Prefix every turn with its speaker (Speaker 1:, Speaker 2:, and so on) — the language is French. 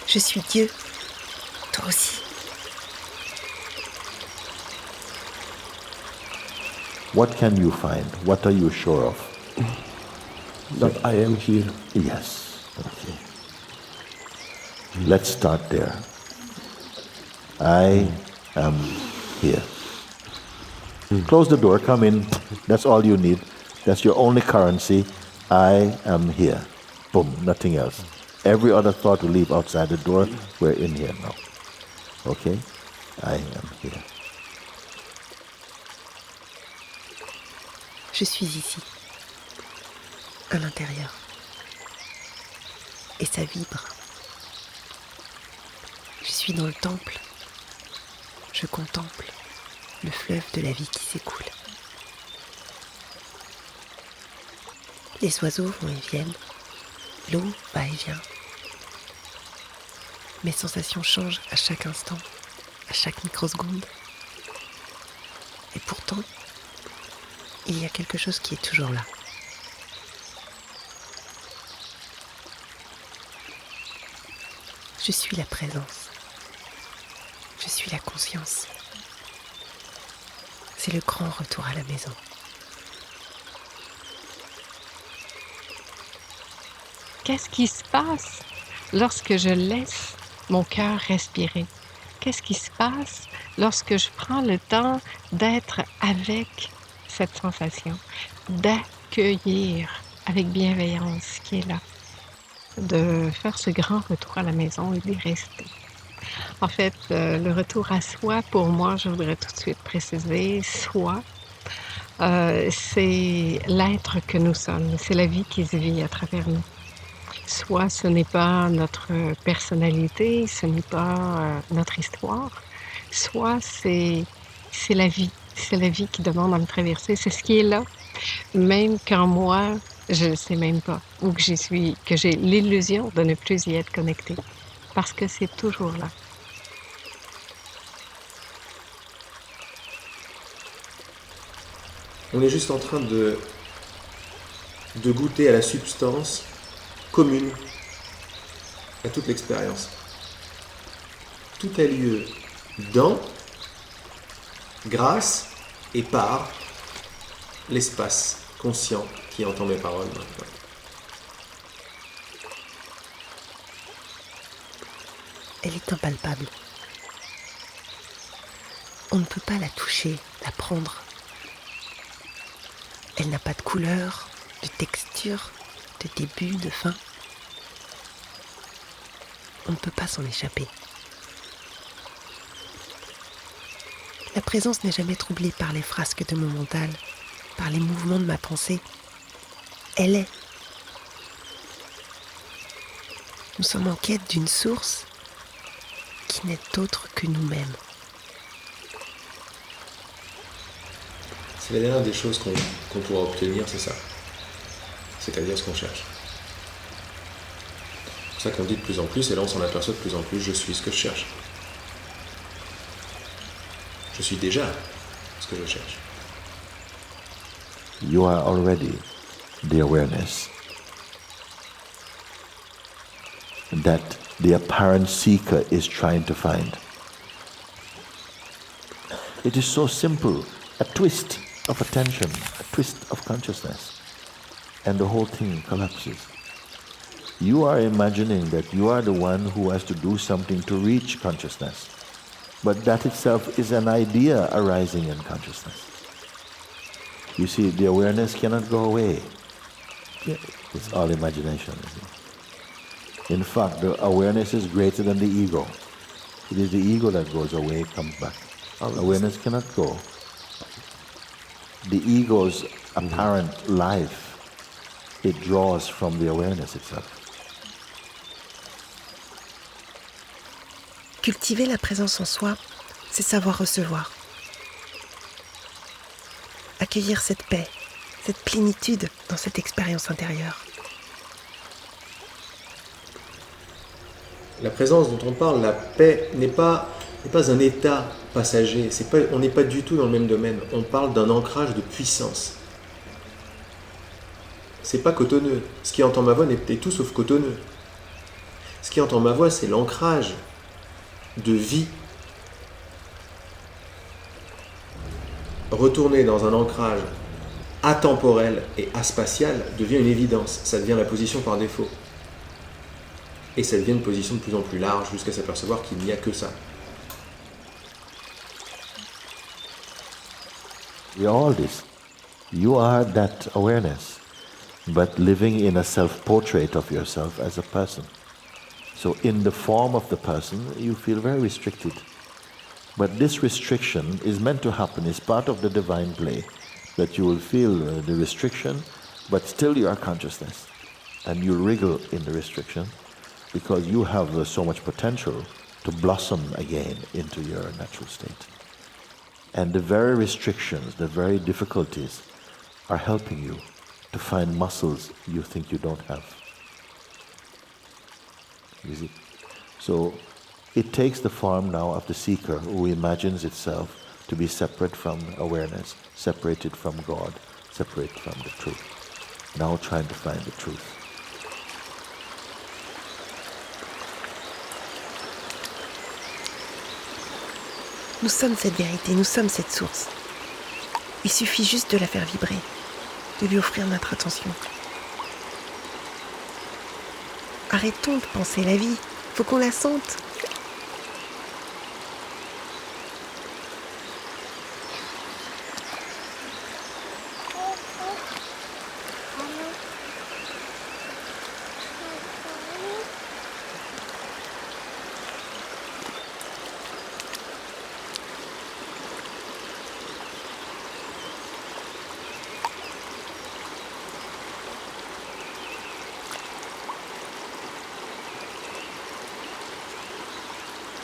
Speaker 1: Je suis Dieu, toi aussi.
Speaker 2: What can you find? What are you sure of?
Speaker 3: That I am here.
Speaker 2: Yes. Okay. Let's start there. I am here. Close the door, come in. That's all you need. That's your only currency. I am here. Boom, nothing else. Every other thought will leave outside the door. We're in here now. Okay? I am here.
Speaker 1: Je suis ici, à l'intérieur. Et ça vibre. Je suis dans le temple. Je contemple le fleuve de la vie qui s'écoule. Les oiseaux vont et viennent. L'eau va et vient. Mes sensations changent à chaque instant, à chaque microseconde. Et pourtant, il y a quelque chose qui est toujours là. Je suis la présence. Je suis la conscience. C'est le grand retour à la maison.
Speaker 4: Qu'est-ce qui se passe lorsque je laisse mon cœur respirer? Qu'est-ce qui se passe lorsque je prends le temps d'être avec cette sensation, d'accueillir avec bienveillance ce qui est là, de faire ce grand retour à la maison et d'y rester? En fait, le retour à soi, pour moi, je voudrais tout de suite préciser, soi, c'est l'être que nous sommes, c'est la vie qui se vit à travers nous. Soi, ce n'est pas notre personnalité, ce n'est pas notre histoire. Soi, c'est la vie. C'est la vie qui demande à me traverser. C'est ce qui est là, même quand moi, je ne sais même pas, ou que j'ai l'illusion de ne plus y être connectée, parce que c'est toujours là.
Speaker 5: On est juste en train de goûter à la substance commune à toute l'expérience. Tout a lieu dans, grâce et par l'espace conscient qui entend mes paroles maintenant.
Speaker 1: Elle est impalpable. On ne peut pas la toucher, la prendre. Elle n'a pas de couleur, de texture, de début, de fin. On ne peut pas s'en échapper. La présence n'est jamais troublée par les frasques de mon mental, par les mouvements de ma pensée. Elle est. Nous sommes en quête d'une source qui n'est autre que nous-mêmes.
Speaker 5: C'est la dernière des choses qu'on pourra obtenir, c'est ça. C'est-à-dire ce qu'on cherche. C'est pour ça qu'on dit de plus en plus, et là on s'en aperçoit de plus en plus, je suis ce que je cherche. Je suis déjà ce que je cherche.
Speaker 2: You are already the awareness that the apparent seeker is trying to find. It is so simple, a twist of attention, a twist of consciousness, and the whole thing collapses. You are imagining that you are the one who has to do something to reach consciousness, but that itself is an idea arising in consciousness. You see, the awareness cannot go away. It's all imagination. In fact, the awareness is greater than the ego. It is the ego that goes away, comes back. Awareness cannot go. The ego's apparent life, it draws from the awareness itself.
Speaker 1: Cultiver la présence en soi, c'est savoir recevoir. Accueillir cette paix, cette plénitude dans cette expérience intérieure.
Speaker 5: La présence dont on parle, la paix, n'est pas un état passager. On n'est pas du tout dans le même domaine. On parle d'un ancrage de puissance. C'est pas cotonneux. Ce qui entend ma voix n'est tout sauf cotonneux. Ce qui entend ma voix, c'est l'ancrage de vie. Retourner dans un ancrage atemporel et aspatial devient une évidence. Ça devient la position par défaut. Et ça devient une position de plus en plus large jusqu'à s'apercevoir qu'il n'y a que ça.
Speaker 2: We are all this. You are that awareness, but living in a self-portrait of yourself as a person. So in the form of the person, you feel very restricted. But this restriction is meant to happen, is part of the divine play, that you will feel the restriction, but still you are consciousness. And you wriggle in the restriction because you have so much potential to blossom again into your natural state. And the very restrictions, the very difficulties are helping you to find muscles you think you don't have. You see? So it takes the form now of the seeker who imagines itself to be separate from awareness, separated from God, separate from the truth. Now trying to find the truth.
Speaker 1: Nous sommes cette vérité, nous sommes cette source. Il suffit juste de la faire vibrer, de lui offrir notre attention. Arrêtons de penser la vie, faut qu'on la sente.